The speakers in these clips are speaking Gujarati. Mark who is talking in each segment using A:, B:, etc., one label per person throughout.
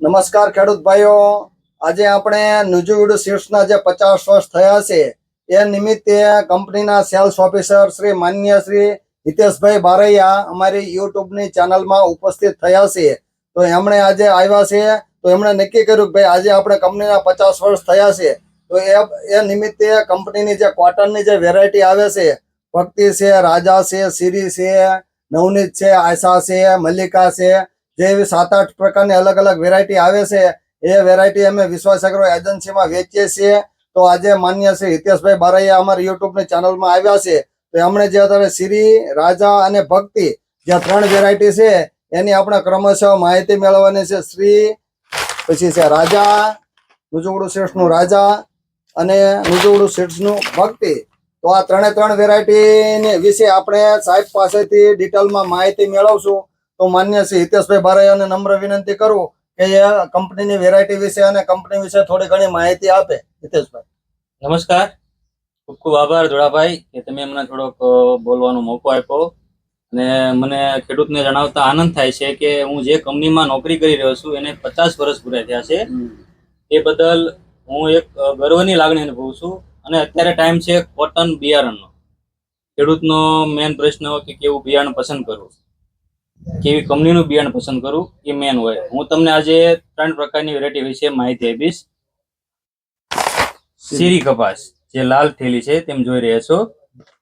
A: નમસ્કાર ખેડૂત ભાઈઓ, આજે આપણે નુજુવીડ સીડ્સના જે 50 વર્ષ થયા છે એ નિમિત્તે કંપનીના સેલ્સ ઓફિસર શ્રી માન્ય શ્રી હિતેશભાઈ બારૈયા અમારી યુટ્યુબની ચેનલમાં ઉપસ્થિત થયા છે. તો એમણે આજે આવ્યા છે, તો એમણે નક્કી કર્યું કે ભાઈ આજે આપણે કંપનીના 50 વર્ષ થયા છે, તો એ નિમિત્તે કંપનીની જે કોટનની જે વેરાયટી આવે છે, ભક્તિ છે, રાજા છે, સિરી છે, નવનીત છે, આયશા છે, મલ્લિકા છે, જે એવી 7-8 પ્રકારની અલગ અલગ વેરાયટી આવે છે, એ વેરાયટી અમે વિશ્વાસ એગ્રો એજન્સીમાં વેચીએ છીએ. તો આજે માન્ય શ્રી હિતેશભાઈ બારૈયા અમારી યુટ્યુબની ચેનલમાં આવ્યા છે. તો એમણે જે અત્યારે સિરી, રાજા અને ભક્તિ જે 3 વેરાયટી છે એની આપણે ક્રમશઃ માહિતી મેળવવાની છે. શ્રી, પછી છે રાજા, નુજુવીડ સીડ્સનું રાજા અને નુજુવીડ સીડ્સનું ભક્તિ. તો આ 3 વેરાયટીની વિશે આપણે સાહેબ પાસેથી ડિટેલમાં માહિતી મેળવશું. તો માન્ય શ્રી હિતેશભાઈ બારૈયાને નમ્ર વિનંતી કરું કે એ કંપનીની વેરાયટી વિશે અને કંપની વિશે થોડી ઘણી માહિતી આપે. હિતેશભાઈ,
B: નમસ્કાર. ખૂબ ખૂબ આભાર ધોળાભાઈ કે તમે મને થોડોક બોલવાનો મોકો આપ્યો. અને મને ખેડૂતને જણાવતા આનંદ થાય છે કે હું જે કંપનીમાં નોકરી કરી રહ્યો છું એને 50 વર્ષ પૂરા થયા છે. એ બદલ હું એક ગર્વની લાગણી અનુભવું છું. અને અત્યારે ટાઈમ છે કોટન બિયારણનો. ખેડૂતનો મેન પ્રશ્ન હોય કે કેવું બિયારણ પસંદ કરવું, કેવી કંપનીનું બિયારણ પસંદ કરવું, એ મેન હોય. હું તમને આજે 3 પ્રકારની વેરાયટી વિશે માહિતી આપીશ. સિરી કપાસ જે લાલ થેલી છે તેમ જોઈ રહ્યા છો.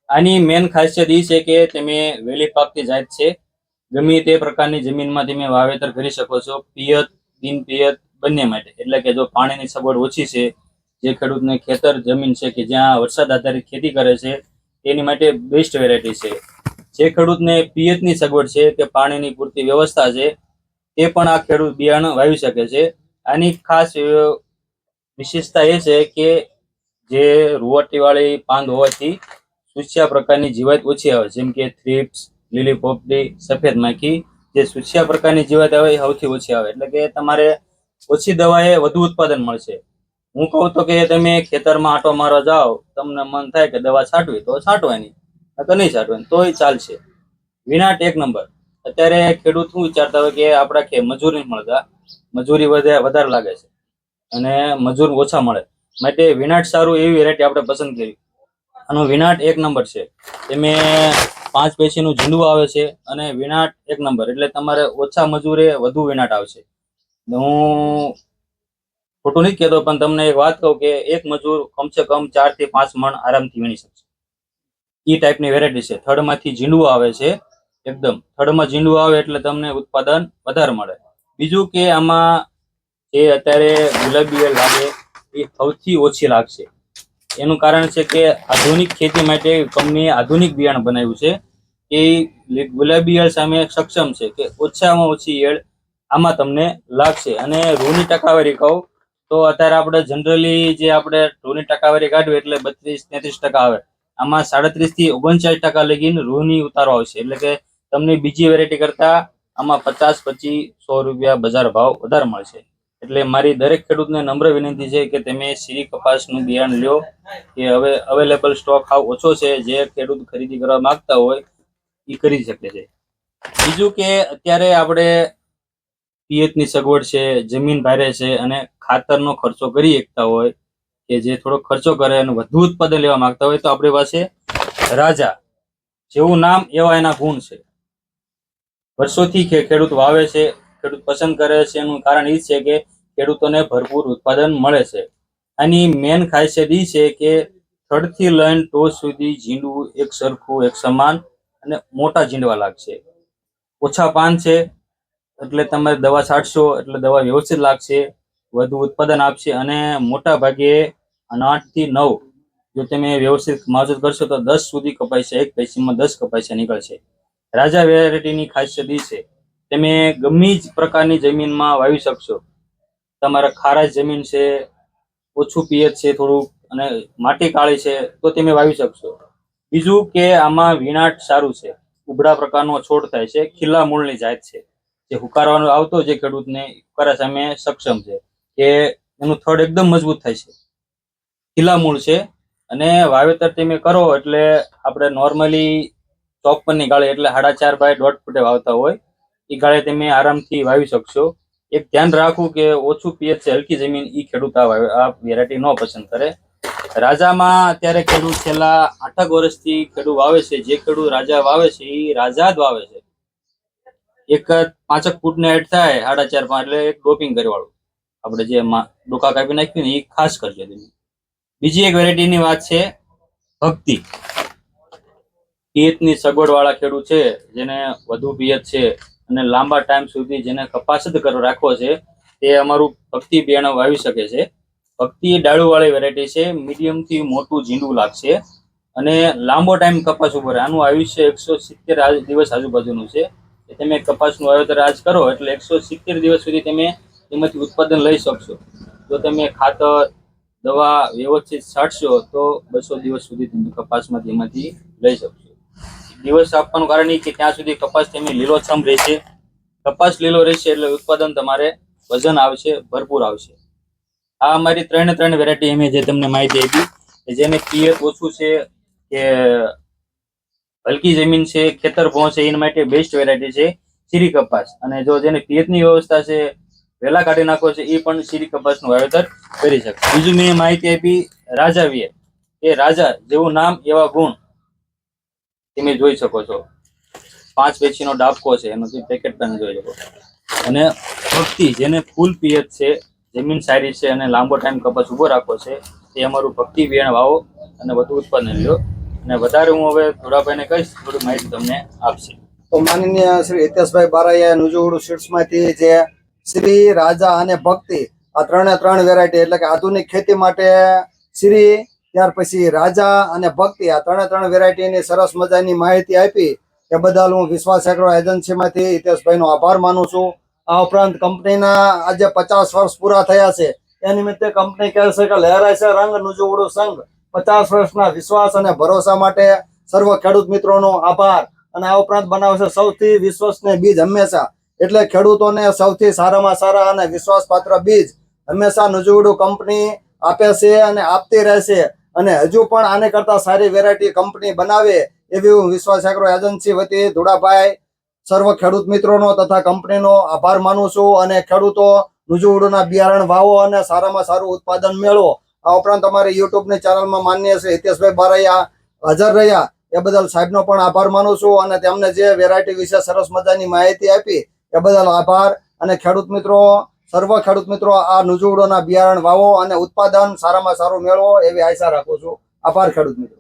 B: આની મેન ખાસિયત એ છે કે તમે વહેલી પાકતી જાત છે. ગમે તે પ્રકારની જમીનમાં તમે વાવેતર કરી શકો છો, પિયત બિન પિયત બંને માટે. એટલે કે જો પાણીની સગવડ ઓછી છે, જે ખેડૂતને ખેતર જમીન છે કે જ્યાં વરસાદ આધારિત ખેતી કરે છે, તેની માટે બેસ્ટ વેરાયટી છે. જે ખેડૂતને પિયતની સગવડ છે કે પાણીની પૂરતી વ્યવસ્થા છે, તે પણ આ ખેડૂત બિયારણ વાવી શકે છે. આની ખાસ વિશેષતા એ છે કે જે રૂવાટીવાળી પાંદ હોવાથી સુસ્યા પ્રકારની જીવાત ઓછી આવે, જેમ કે થ્રિપ્સ, લીલી પોપટી, સફેદ માખી. જે સુસ્યા પ્રકારની જીવાત આવે એ સૌથી ઓછી આવે. એટલે કે તમારે ઓછી દવાએ વધુ ઉત્પાદન મળશે. હું કહું તો કે તમે ખેતરમાં આંટો મારવા જાઓ, તમને મન થાય કે દવા છાંટવી તો છાંટવાની, નહીં છાંટવાની તોય ચાલશે. વિનાટ 1 નંબર. અત્યારે ખેડૂત શું વિચારતા હોય કે આપણા મજૂરી મળતા, મજૂરી વધારે લાગે છે અને મજૂર ઓછા મળે, માટે વિનાટ સારું એવી વેરાયટી આપણે પસંદ કરી. આનો વિનાટ 1 નંબર છે. તમે 5 પેશીનું ઝીંડું આવે છે અને વિનાટ 1 નંબર. એટલે તમારે ઓછા મજૂરે વધુ વિનાટ આવશે. હું ખોટું નથી કહેતો, પણ તમને એક વાત કહું કે એક મજૂર કમસે કમ 4 થી 5 મણ આરામથી વીણી શકશે. એ ટાઈપની વેરાયટી છે. થડમાંથી ઝીંડું આવે છે, એકદમ થડમાં ઝીંડું આવે એટલે તમને ઉત્પાદન વધારે મળે. બીજું કે આમાં જે અત્યારે ગુલાબી લાગે એ સૌથી ઓછી લાગશે. એનું કારણ છે કે આધુનિક ખેતી માટે કંપનીએ આધુનિક બિયારણ બનાવ્યું છે કે ગુલાબી ઈયળ સામે સક્ષમ છે, કે ઓછામાં ઓછી ઈયળ આમાં તમને લાગશે. અને રૂની ટકાવારી કહું તો અત્યારે આપણે જનરલી જે આપણે રૂની ટકાવારી કાઢવી એટલે 32-33% આવે. આમાં 37 થી 39% લગીને રૂની ઉતારો આવશે. એટલે કે તમને બીજી વેરાયટી કરતા આમાં 50, 25, 100 રૂપિયા બજાર ભાવ વધારે મળશે. એટલે મારી દરેક ખેડૂતને નમ્ર વિનંતી છે કે તમે સિરી કપાસનું બિયારણ લ્યો, કે હવે અવેલેબલ સ્ટોક હાવ ઓછો છે. જે ખેડૂત ખરીદી કરવા માંગતા હોય એ કરી શકે છે. બીજું કે અત્યારે આપણે પિયતની સગવડ છે, જમીન ભારે છે અને ખાતરનો ખર્ચો કરી શકતા હોય, કે જે થોડો ખર્ચો કરે અને વધુ ઉત્પાદન લેવા માંગતા હોય, તો આપણી પાસે રાજા, જેવું નામ એવા એના ગુણ છે. વર્ષોથી ખેડૂત વાવે છે, ખેડૂત પસંદ કરે છે. એનું કારણ એ છે કે ખેડૂતોને ભરપૂર ઉત્પાદન મળે છે. આની મેન ખાસિયત એ છે કે થડથી લઈને ટોચ સુધી ઝીંડવું એક સરખું, એક સમાન અને મોટા ઝીંડવા લાગશે. ઓછા પાન છે એટલે તમે દવા છાંટશો એટલે દવા વ્યવસ્થિત લાગશે, વધુ ઉત્પાદન આપશે. અને મોટા ભાગે 8 થી 9 જો તમે વ્યવસ્થિત માવજત કરશો તો 10 સુધી કપાસિયા, એક પેશીમાં 10 કપાસિયા નીકળશે. રાજા વેરાયટીની ખાસિયત એ છે તમે ગમે જ પ્રકારની જમીનમાં વાવી શકશો. તમારા ખારાશ જમીન છે, ઓછું પિયત છે થોડુંક, અને માટી કાળી છે તો તમે વાવી શકશો. બીજું કે આમાં વિનાટ સારું છે. ઉબડા પ્રકારનો છોડ થાય છે, ખીલા મૂળની જાત છે. જે હુકારવાનો આવતો જે ખેડૂતને હુકારા સામે સક્ષમ છે, કે એનું થડ એકદમ મજબૂત થાય છે, ખીલા મૂળ છે. અને વાવેતર તમે કરો એટલે આપણે નોર્મલી 54ની ગાળે એટલે 4.5 બાય 1.5 ફૂટે વાવતા હોય, એ ગાળે તમે આરામથી વાવી શકશો. એક ધ્યાન રાખવું કે ઓછું પીએચ છે, હલકી જમીન, ઈ ખેડૂત આ વેરાયટી ન પસંદ કરે. રાજામાં અત્યારે ખેડૂત છેલ્લા 8 વર્ષથી ખેડૂત વાવે છે. જે ખેડૂત રાજા વાવે છે એ રાજા જ વાવે છે. એક 5 ફૂટની હાઈટ થાય 4.5-5 એટલે એક ડોપિંગ કરવાળું આપણે જે ડોકા કાપી નાખ્યું ને એ ખાસ કરજો તમે. બીજી એક વેરાયટીની વાત છે ભક્તિ. પિયતની સગવડ વાળા ખેડૂત છે, જેને વધુ પિયત છે અને લાંબા ટાઈમ સુધી જેને કપાસ જ રાખવો છે, તે અમારું ભક્તિ બિયારણ વાવી શકે છે. ભક્તિ ડાળુ વાળી વેરાયટી છે, મીડિયમ થી મોટું ઝીંડું લાગશે અને લાંબો ટાઈમ કપાસ ઉભો રહે. આનું આયુષ્ય 170 દિવસ આજુબાજુનું છે. તમે કપાસનું વાવેતર આજ કરો એટલે 170 દિવસ સુધી તમે એમાંથી ઉત્પાદન લઈ શકશો. જો તમે ખાતર દવા વ્યવસ્થિત છાંટશો તો 200 દિવસ સુધી તમે કપાસમાંથી એમાંથી લઈ શકશો. દિવસ આપવાનું કારણ એ કે ત્યાં સુધી કપાસ તમે લીલોછમ રહેશે. કપાસ લીલો રહેશે એટલે ઉત્પાદન તમારે વજન આવશે, ભરપૂર આવશે. આ અમારી 3 વેરાયટી અમે જે તમને માહિતી આપી, જેને પિયત ઓછું છે કે હલકી જમીન છે, ખેતર પહોંચે એના માટે બેસ્ટ વેરાયટી છે શ્રી કપાસ. અને જો જેને પિયતની વ્યવસ્થા છે, વેલા કાઢી નાખો છે, એ પણ શ્રી કપાસનું વાવેતર કરી શકે. બીજું મેં માહિતી આપી રાજા વિયર, એ રાજા જેવું નામ એવા ગુણ તમે જોઈ શકો છો. 5 પેશીનો ડાબકો છે, એનો પેકેટ પણ જોઈ શકો. અને ભક્તિ જેને ફૂલ પિયત છે, જમીન સારી છે અને લાંબો ટાઈમ કપાસ ઉભો રાખવો છે, તે અમારું ભક્તિ બિયારણ વાવો અને વધુ ઉત્પાદન લ્યો. અને વધારે હું હવે ધોળાભાઈને કહીશ, થોડી માહિતી તમને આપશે.
A: તો માનનીય શ્રી હિતેશભાઈ બારૈયા નુજુવડુ સીડ્સમાંથી જે શ્રી, રાજા અને ભક્તિ આ 3 વેરાયટી એટલે કે આધુનિક ખેતી માટે શ્રી, ત્યાર પછી રાજા અને ભક્તિ આ 3 વેરાયટીની સરસ મજાની માહિતી આપી એ બદલ હું વિશ્વાસ એગ્રો એજન્સીમાંથી હિતેશભાઈનો આભાર માનું છું. આ ઉપરાંત કંપનીના આજે 50 વર્ષ પૂરા થયા છે. એ નિમિત્તે કંપની કહે છે કે લહેરાય છે રંગ નુજુવડુ સંઘ. 50 વર્ષના વિશ્વાસ અને ભરોસા માટે સર્વ ખેડૂત મિત્રોનો આભાર. અને આ ઉપરાંત બનાવશે સૌથી વિશ્વસનીય બીજ હંમેશા, એટલે ખેડૂતોને સૌથી સારામાં સારા અને વિશ્વાસપાત્ર બીજ હંમેશા નુજુવડુ કંપની આપે છે અને આપતી રહેશે. અને હજુ પણ આને કરતા સારી વેરાયટી કંપની બનાવે એવી હું વિશ્વાસ એગ્રો એજન્સી વતી ધુડાભાઈ સર્વ ખેડૂત મિત્રોનો તથા કંપનીનો આભાર માનું છું. અને ખેડૂતો નુજુવડુના બિયારણ વાવો અને સારામાં સારું ઉત્પાદન મેળવો. આ ઉપરાંત અમારી યુટ્યુબની ચેનલમાં માનનીય શ્રી હિતેશભાઈ બારૈયા હાજર રહ્યા એ બદલ સાહેબનો પણ આભાર માનું છું. અને તેમને જે વેરાયટી વિશે સરસ મજાની માહિતી આપી એ બદલ આભાર. અને ખેડૂત મિત્રો, સર્વ ખેડૂત મિત્રો આ નુજુવડુના બિયારણ વાવો અને ઉત્પાદન સારામાં સારું મેળવો એવી આશા રાખું છું. આભાર ખેડૂત મિત્રો.